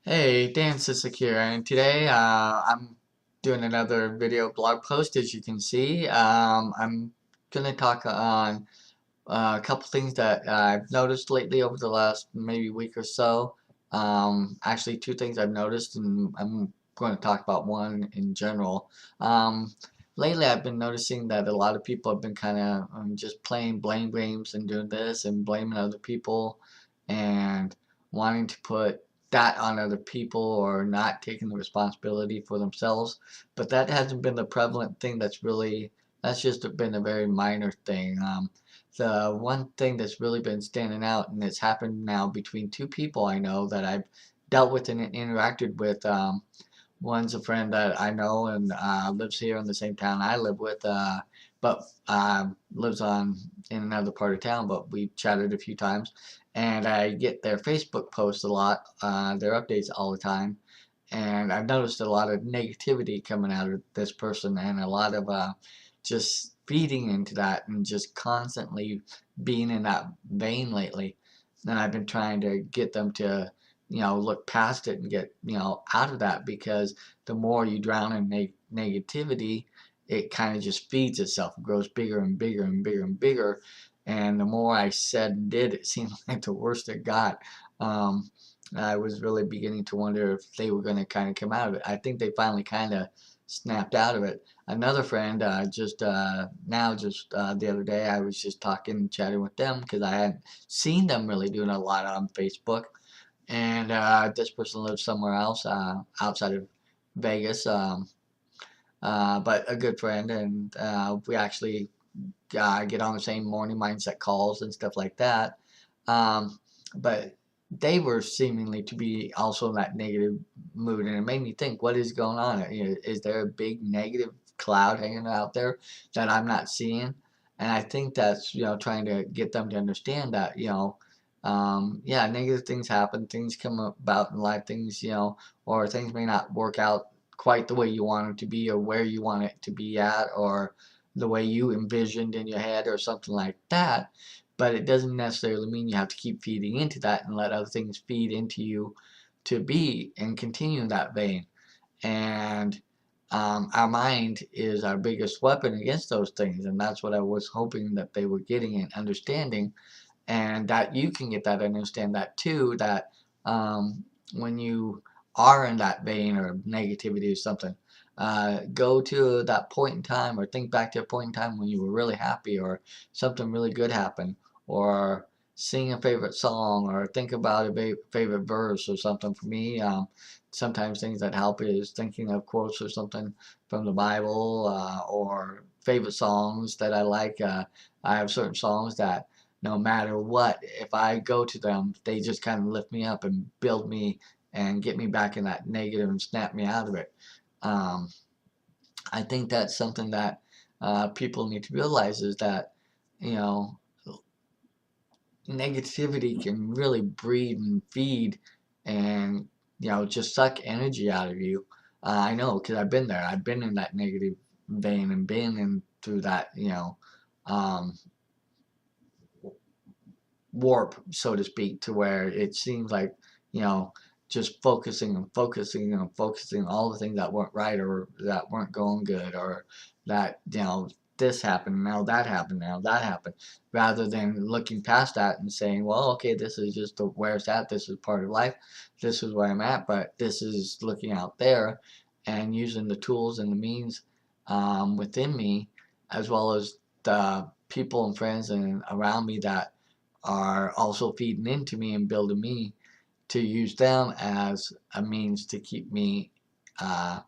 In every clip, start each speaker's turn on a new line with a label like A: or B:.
A: Hey, Dan Sisseck here, and today I'm doing another video blog post. As you can see, I'm gonna talk on a couple things that I've noticed lately over the last maybe week or so. Actually, two things I've noticed, and I'm going to talk about one in general. Um, Lately, I've been noticing that a lot of people have been kind of just playing blame games and doing this and blaming other people and wanting to put that on other people or not taking the responsibility for themselves. But that hasn't been the prevalent thing. That's just been a very minor thing. The one thing that's really been standing out, and it's happened now between two people I know that I've dealt with and interacted with. One's a friend that I know and lives here in the same town I live with, but lives in another part of town. But we chatted a few times, and I get their Facebook posts a lot, their updates all the time, and I've noticed a lot of negativity coming out of this person and a lot of just feeding into that and just constantly being in that vein lately. And I've been trying to get them to, look past it and get, out of that because the more you drown in negativity, it kind of just feeds itself, it grows bigger and bigger and bigger and bigger. And the more I said and did, it seemed like the worse it got. Um, I was really beginning to wonder if they were going to kind of come out of it. I think they finally kind of snapped out of it. Another friend, the other day, I was just talking, chatting with them because I hadn't seen them really doing a lot on Facebook. And this person lives somewhere else, outside of Vegas, but a good friend, and we actually get on the same morning mindset calls and stuff like that. Um, but they were seemingly to be also in that negative mood, and it made me think, what is going on? Is there a big negative cloud hanging out there that I'm not seeing? And I think that's, trying to get them to understand that, yeah, negative things happen, things come about in life, things, or things may not work out quite the way you want it to be or where you want it to be at, or the way you envisioned in your head or something like that. But it doesn't necessarily mean you have to keep feeding into that and let other things feed into you to be and continue in that vein. And our mind is our biggest weapon against those things. And that's what I was hoping that they were getting and understanding, and that you can get that and understand that too, that when you are in that vein or negativity or something, go to that point in time or think back to a point in time when you were really happy or something really good happened, or sing a favorite song or think about a favorite verse or something. For me, sometimes things that help is thinking of quotes or something from the Bible, or favorite songs that I like. I have certain songs that no matter what, if I go to them, they just kind of lift me up and build me and get me back in that negative and snap me out of it. Um, I think that's something that people need to realize, is that, you know, negativity can really breed and feed and, just suck energy out of you. I know because I've been there. I've been in that negative vein and been in through that, um, warp, so to speak, to where it seems like, you know, just focusing and focusing and focusing on all the things that weren't right or that weren't going good, or that, this happened, now that happened, now that happened, rather than looking past that and saying, well, okay, this is just where it's at, this is part of life, this is where I'm at, but this is looking out there, and using the tools and the means within me, as well as the people and friends and around me that are also feeding into me and building me, to use them as a means to keep me uh,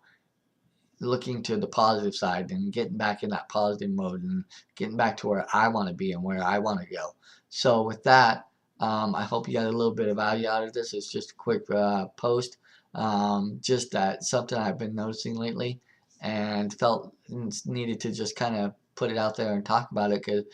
A: looking to the positive side and getting back in that positive mode and getting back to where I want to be and where I want to go. So with that, I hope you got a little bit of value out of this. It's just a quick post, just that something I've been noticing lately, and felt needed to just kind of put it out there and talk about it, because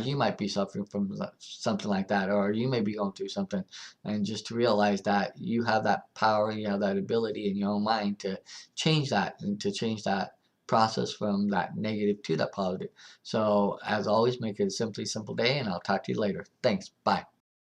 A: you might be suffering from something like that, or you may be going through something, and just to realize that you have that power and you have that ability in your own mind to change that and to change that process from that negative to that positive. So as always, make it a simply simple day, and I'll talk to you later. Thanks. Bye.